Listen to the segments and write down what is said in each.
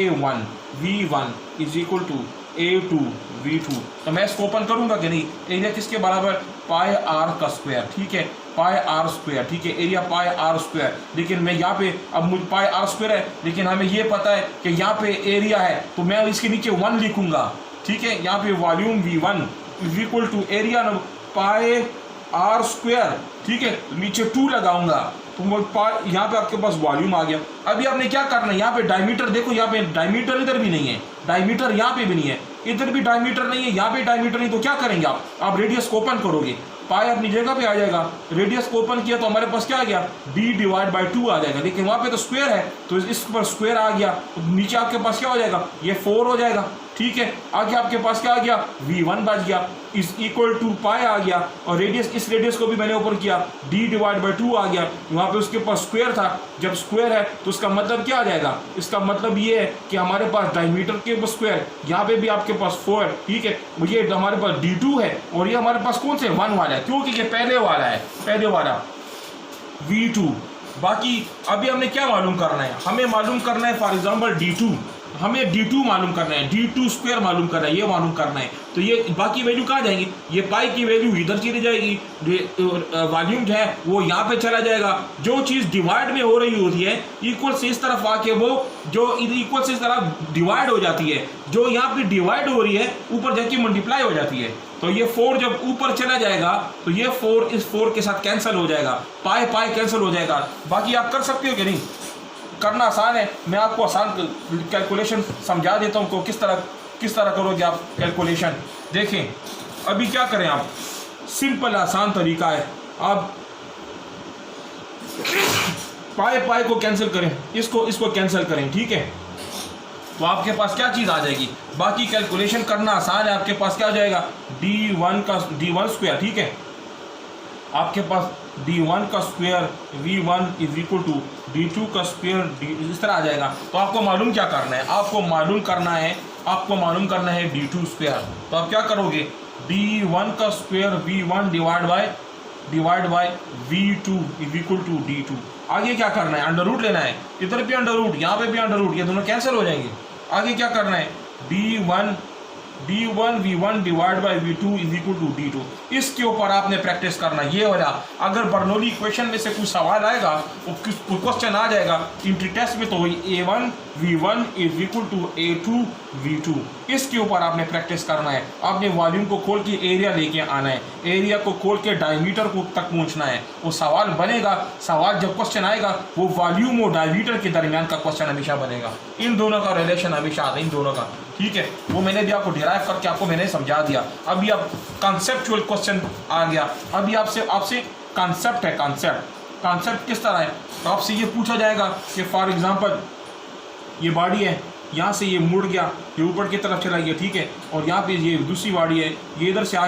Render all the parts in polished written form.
A1 V1 is equal to A2 V2। तो मैं इसको ओपन करूंगा कि नहीं, एरिया किसके बराबर, पाई आर का स्क्वायर, ठीक है, पाई आर स्क्वायर, ठीक है, एरिया पाई आर स्क्वायर। लेकिन मैं यहाँ पे अब मुझे पाई आर स्क्वायर है, लेकिन हमें ये पता है कि यहाँ पे एरिया है, तो मैं इसके नीचे 1 लिखूंगा, ठीक है। यहाँ पे volume V1 is equal to area pi r square, ठीक है, नीचे 2 लगाऊंगा, तो यहाँ पे आपके पास वॉल्यूम आ गया। अभी आपने क्या करना है, यहाँ पे डायमीटर देखो, यहाँ पे डायमीटर इधर भी नहीं है, डायमीटर यहाँ पे भी नहीं है, इधर भी डायमीटर नहीं है, यहाँ पे डायमीटर नहीं, तो क्या करेंगे आप रेडियस को ओपन करोगे, पाई अपनी जगह पे आ जाएगा, रेडियस को ओपन किया तो हमारे पास क्या आ गया, d/2 आ जाएगा। लेकिन वहाँ पे तो स्क्वायर है, तो इस पर स्क्वायर आ गया, तो नीचे आपके पास क्या हो जाएगा, ये 4 हो जाएगा, ठीक है। आगे आपके पास क्या आ गया, V1 बच गया, इज इक्वल टू पाई आ गया, और रेडियस, इस रेडियस को भी मैंने ऊपर किया, d/2 आ गया। वहाँ पे उसके पास स्क्वायर था, जब स्क्वायर है तो उसका मतलब क्या आ जाएगा, इसका मतलब ये है कि हमारे पास डायमीटर के स्क्वायर, यहाँ पे भी आपके पास 4, ठीक है, ये हमारे पास d2 है, और ये हमारे पास कौन से 1 वाला है, क्योंकि ये पहले वाला है, पहले वाला V2। बाकी अभी हमने क्या मालूम करना है, हमें मालूम करना है फॉर एग्जाम्पल d2, हमें d2 मालूम करना है, d2 स्क्वायर मालूम करना है, ये मालूम करना है। तो ये बाकी वैल्यू कहाँ जाएंगी, ये पाई की वैल्यू इधर चली जाएगी, वॉल्यूम जो है वो यहाँ पे चला जाएगा। जो चीज़ डिवाइड में हो रही होती है इक्वल से इस तरफ आके वो जो इक्वल से इस तरफ डिवाइड हो जाती है, जो यहाँ पे डिवाइड हो रही है ऊपर जाके मल्टीप्लाई हो जाती है। तो ये 4 जब ऊपर चला जाएगा तो ये 4 इस 4 के साथ कैंसिल हो जाएगा, पाई पाई कैंसिल हो जाएगा। बाकी आप कर सकते हो कि नहीं, करना आसान है, मैं आपको आसान कैलकुलेशन समझा देता हूँ को किस तरह करोगे आप कैलकुलेशन। देखें अभी क्या करें आप, सिंपल आसान तरीका है, आप पाई को कैंसिल करें, इसको कैंसिल करें, ठीक है, तो आपके पास क्या चीज़ आ जाएगी। बाकी कैलकुलेशन करना आसान है, आपके पास क्या आ जाएगा, d1 स्क्वायर, ठीक है, आपके पास d1 का square v1 is equal to d2 का स्क्वायर इस तरह आ जाएगा। तो आपको मालूम क्या करना है, आपको मालूम करना है d2 स्क्वायर। तो आप क्या करोगे, d1 का square v1 divide by v2 is equal to d2। आगे क्या करना है, अंडर रूट लेना है, इधर भी अंडर रूट, यहाँ पे भी अंडर रूट, ये दोनों कैंसिल हो जाएंगे। आगे क्या करना है, d1 v1 divide by v2 is equal to d2। इसके ऊपर आपने प्रैक्टिस करना, ये वाला। अगर बर्नौली इक्वेशन में से कुछ सवाल आएगा, कोई क्वेश्चन आ जाएगा इंट्री टेस्ट में, तो a1 v1 is equal to a2 v2, इसके ऊपर आपने प्रैक्टिस करना है। आपने वॉल्यूम को खोल के एरिया लेके आना है, एरिया को खोल के डायमीटर को तक पहुंचना है। वो सवाल बनेगा, सवाल जब क्वेश्चन आएगा वो वॉल्यूम और डायमीटर के दरमियान का क्वेश्चन हमेशा बनेगा, इन दोनों का रिलेशन हमेशा आता है, इन दोनों का, ठीक है। वो मैंने भी आपको डिराइव करके आपको मैंने समझा दिया। अभी अब कॉन्सेप्चुअल क्वेश्चन आ गया, अभी आपसे कॉन्सेप्ट है, कॉन्सेप्ट किस तरह है, तो आपसे ये पूछा जाएगा कि फॉर एग्जांपल ये बॉडी है, यहाँ से ये मुड़ गया, ये ऊपर की तरफ चला गया, ठीक है, और यहाँ पे ये दूसरी बॉडी है, ये इधर से आ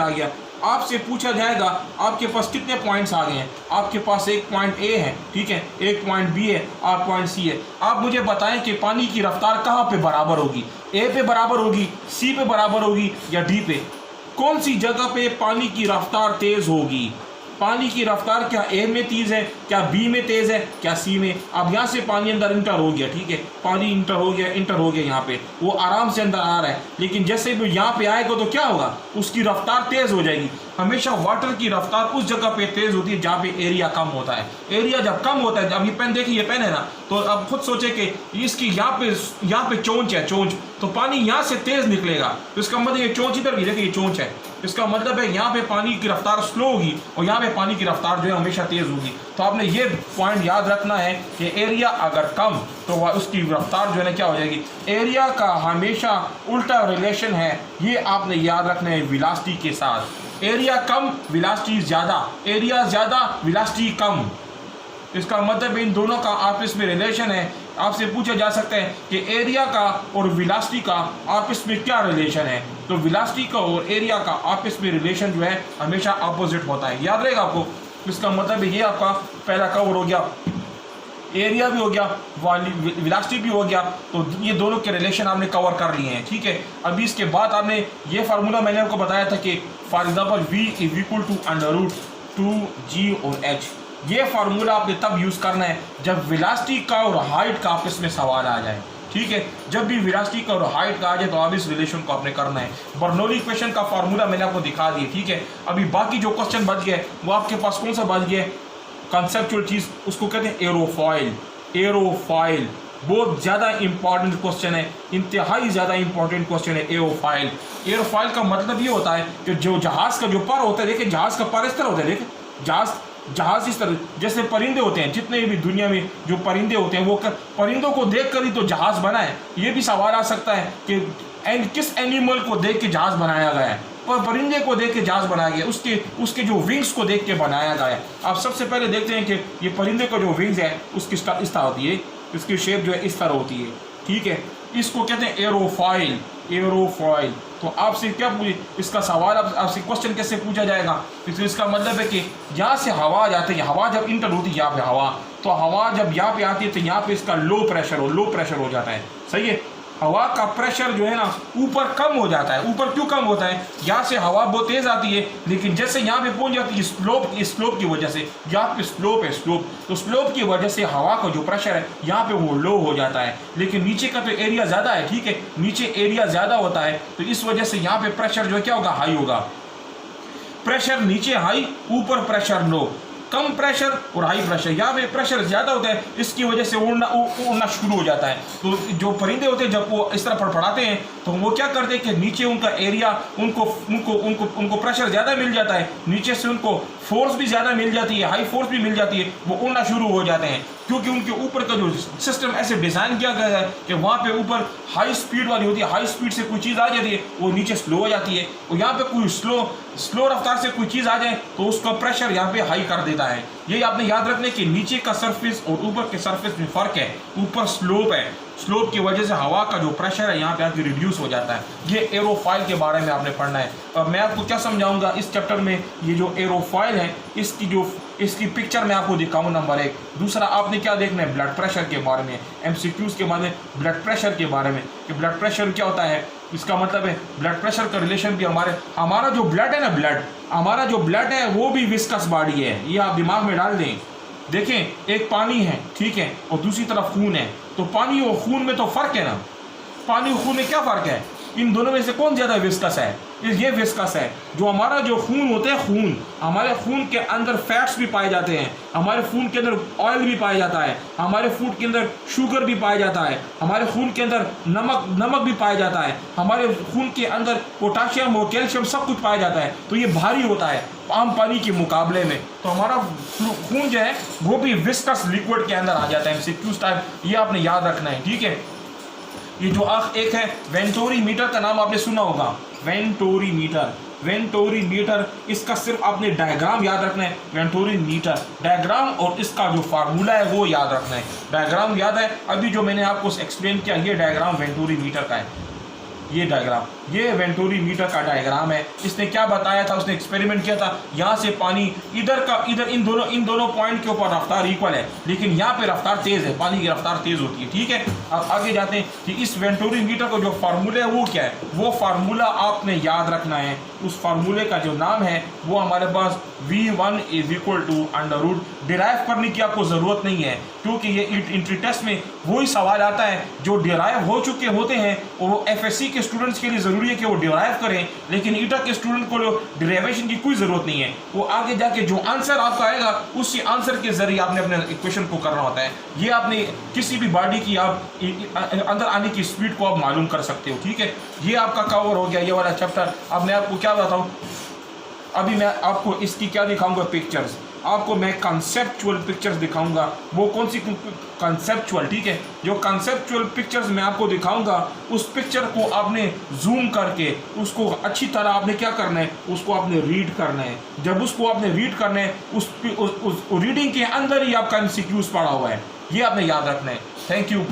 गया, आपसे पूछा जाएगा आपके पास कितने पॉइंट्स आ गए हैं। आपके पास एक पॉइंट ए है, ठीक है, एक पॉइंट बी है और पॉइंट सी है। आप मुझे बताएं कि पानी की रफ्तार कहाँ पे बराबर होगी, ए पे बराबर होगी, सी पे बराबर होगी या डी पे, कौन सी जगह पे पानी की रफ्तार तेज होगी। पानी की रफ्तार क्या ए में तेज है, क्या बी में तेज है, क्या सी में। अब यहाँ से पानी अंदर इंटर हो गया, ठीक है, पानी इंटर हो गया यहाँ पे, वो आराम से अंदर आ रहा है, लेकिन जैसे भी यहाँ पे आएगा तो क्या होगा, उसकी रफ्तार तेज हो जाएगी। हमेशा वाटर की रफ्तार उस जगह पे तेज होती है जहाँ पे एरिया कम होता है। एरिया जब कम होता है, अब ये पेन देखिए, ये पेन है ना, तो अब खुद सोचे कि इसकी यहाँ पे चोंच है, चोंच, तो पानी यहाँ से तेज निकलेगा, तो इसका मतलब ये चोंच इधर भी देखिए, ये चोंच है, इसका मतलब है यहाँ पे पानी की रफ्तार स्लो होगी और यहाँ पे पानी की रफ्तार जो है हमेशा तेज होगी। तो आपने ये पॉइंट याद रखना है कि एरिया अगर कम तो उसकी रफ्तार जो है ना क्या हो जाएगी। एरिया का हमेशा उल्टा रिलेशन है, ये आपने याद रखना है वेलोसिटी के साथ। एरिया कम वेलोसिटी ज़्यादा, एरिया ज़्यादा वेलोसिटी कम, इसका मतलब इन दोनों का आपस में रिलेशन है। आपसे पूछा जा सकता है कि एरिया का और वेलोसिटी का आपस में क्या रिलेशन है, तो वेलोसिटी का और एरिया का आपस में रिलेशन जो है हमेशा अपोजिट होता है, याद रहेगा आपको। इसका मतलब ये आपका पहला कवर हो गया, एरिया भी हो गया, वेलोसिटी भी हो गया, तो ये दोनों के रिलेशन आपने कवर कर लिए हैं, ठीक है। अभी इसके बाद आपने ये फार्मूला मैंने आपको बताया था कि for example v is equal to √2g और h। ये फार्मूला आपने तब यूज़ करना है जब वेलोसिटी का और हाइट का आपस में सवाल आ जाए, ठीक है। जब भी वेलोसिटी का और हाइट का आ जाए तो आप इस रिलेशन को आपने करना है। बर्नौली इक्वेशन का फार्मूला मैंने आपको दिखा दिया, ठीक है। अभी बाकी जो क्वेश्चन बच गए वो आपके पास कौन सा बच गया, कंसेप्चुअल चीज़, उसको कहते हैं एरोफॉइल। एरोफॉइल बहुत ज़्यादा इंपॉर्टेंट क्वेश्चन है, इंतहाई ज़्यादा इंपॉर्टेंट क्वेश्चन है एरोफॉइल। एरोफॉइल का मतलब ये होता है कि जो जहाज़ का जो पर होता है, देखिए जहाज़ का पर इस तरह होता है, देखिए जहाज़ इस तरह, जैसे परिंदे होते हैं, जितने भी दुनिया में जो परिंदे होते हैं वो परिंदों को देख कर ही तो जहाज़ बना है। ये भी सवाल आ सकता है कि किस एनिमल को देख के जहाज़ बनाया गया है, पर परिंदे को देख के जहाज़ बनाया गया, उसके जो विंग्स को देख के बनाया गया है। आप सबसे पहले देखते हैं कि ये परिंदे का जो विंग्स है उसकी इस तरह होती है, इसकी शेप जो है इस तरह होती है, ठीक है। इसको कहते हैं एरोफॉइल। एरोफॉइल तो आपसे क्या पूछे, इसका सवाल आपसे क्वेश्चन कैसे पूछा जाएगा, तो इसका मतलब है कि यहाँ से हवा आ जाती है, हवा जब इंटर होती है यहाँ पे हवा, तो हवा जब यहाँ पे आती है तो यहाँ पे इसका लो प्रेशर हो जाता है, सही है। हवा का प्रेशर जो है ना ऊपर कम हो जाता है। ऊपर क्यों कम होता है, यहाँ से हवा बहुत तेज आती है, लेकिन जैसे यहाँ पे पहुंच जाती है स्लोप की वजह से, यहाँ पे स्लोप है, तो स्लोप की वजह से हवा का जो प्रेशर है यहाँ पे वो लो हो जाता है। लेकिन नीचे का तो एरिया ज़्यादा है, ठीक है, नीचे एरिया ज़्यादा होता है, तो इस वजह से यहाँ पे प्रेशर जो क्या होगा, हाई होगा। प्रेशर नीचे हाई, ऊपर प्रेशर लो, कम प्रेशर और हाई प्रेशर। यहाँ पे प्रेशर ज़्यादा होता है, इसकी वजह से उड़ना शुरू हो जाता है। तो जो परिंदे होते हैं जब वो इस तरह फड़फड़ाते हैं तो वो क्या करते हैं कि नीचे उनका एरिया उनको प्रेशर ज़्यादा मिल जाता है, नीचे से उनको फोर्स भी ज़्यादा मिल जाती है, हाई फोर्स भी मिल जाती है, वो उड़ना शुरू हो जाते हैं। क्योंकि उनके ऊपर का जो सिस्टम ऐसे डिज़ाइन किया गया है कि वहाँ पे ऊपर हाई स्पीड वाली होती है, हाई स्पीड से कोई चीज़ आ जाती है वो नीचे स्लो हो जाती है, और यहाँ पे कोई स्लो रफ्तार से कोई चीज़ आ जाए तो उसका प्रेशर यहाँ पे हाई कर देता है। ये आपने याद रखने कि नीचे का सरफेस और ऊपर के सरफेस में फ़र्क है। ऊपर स्लोप है, स्लोप की वजह से हवा का जो प्रेशर है यहाँ पे आके रिड्यूस हो जाता है। ये एरोफॉइल के बारे में आपने पढ़ना है। अब मैं आपको क्या समझाऊंगा इस चैप्टर में, ये जो एरोफॉइल है इसकी पिक्चर मैं आपको दिखाऊँ, नंबर 1। दूसरा आपने क्या देखना है, ब्लड प्रेशर के बारे में, MCQs के बारे में, ब्लड प्रेशर के बारे में कि ब्लड प्रेशर क्या होता है। इसका मतलब है ब्लड प्रेशर का रिलेशन भी हमारा जो ब्लड है ना, हमारा जो ब्लड है वो भी विस्कस बॉडी है, ये आप दिमाग में डाल दें। देखें, एक पानी है, ठीक है, और दूसरी तरफ खून है, तो पानी और खून में तो फ़र्क है ना, पानी और खून में क्या फ़र्क है, इन दोनों में से कौन ज़्यादा विस्कस है, ये विस्कस है। जो हमारा जो खून होता है, खून, हमारे खून के अंदर फैट्स भी पाए जाते हैं, हमारे खून के अंदर ऑयल भी पाया जाता है, हमारे फूड के अंदर शुगर भी पाया जाता है, हमारे खून के अंदर नमक भी पाया जाता है, हमारे खून के अंदर पोटाशियम और कैल्शियम सब कुछ पाया जाता है। तो ये भारी होता है आम पानी के मुकाबले में, तो हमारा खून जो है वो भी विस्कस लिक्विड के अंदर आ जाता है। MCQs टाइप ये आपने याद रखना है, ठीक है। ये जो एक है वेंटोरी मीटर का नाम आपने सुना होगा, वेंटोरी मीटर, इसका सिर्फ आपने डायग्राम याद रखना है। वेंटोरी मीटर डायग्राम और इसका जो फार्मूला है वो याद रखना है। डायग्राम याद है, अभी जो मैंने आपको एक्सप्लेन किया ये डायग्राम वेंटोरी मीटर का है। ये डायग्राम, ये वेंटोरी मीटर का डायग्राम है। इसने क्या बताया था, उसने एक्सपेरिमेंट किया था, यहाँ से पानी इधर इन दोनों पॉइंट के ऊपर रफ्तार इक्वल है, लेकिन यहाँ पे रफ्तार तेज़ है, पानी की रफ्तार तेज़ होती है, ठीक है। अब आगे जाते हैं कि इस वेंटोरी मीटर को जो फार्मूला है वो क्या है, वो फार्मूला आपने याद रखना है। उस फार्मूले का जो नाम है वो हमारे पास V1 = डिराइव करने की आपको ज़रूरत नहीं है, क्योंकि ये इंट्री टेस्ट में वही सवाल आता है जो डिराइव हो चुके होते हैं, और वो FSC के स्टूडेंट्स के लिए ज़रूरी है कि वो डिराइव करें, लेकिन ईटा के स्टूडेंट को डिराइवेशन की कोई ज़रूरत नहीं है। वो आगे जाके जो आंसर आपका आएगा उसी आंसर के ज़रिए आपने अपने इक्वेशन को करना होता है। ये आपने किसी भी बॉडी की आप अंदर आने की स्पीड को आप मालूम कर सकते हो, ठीक है। ये आपका कवर हो गया ये वाला चैप्टर। अब मैं आपको क्या बताऊँ, अभी मैं आपको इसकी क्या दिखाऊंगा, पिक्चर्स, आपको मैं कंसेप्चुअल पिक्चर्स दिखाऊंगा। वो कौन सी कंसेप्चुअल, ठीक है, जो कंसेप्चुअल पिक्चर्स मैं आपको दिखाऊंगा उस पिक्चर को आपने जूम करके उसको अच्छी तरह आपने क्या करना है, उसको आपने रीड करना है। जब उसको आपने रीड करना है उस रीडिंग के अंदर ही आपका MCQs पड़ा हुआ है, ये आपने याद रखना है। Thank you.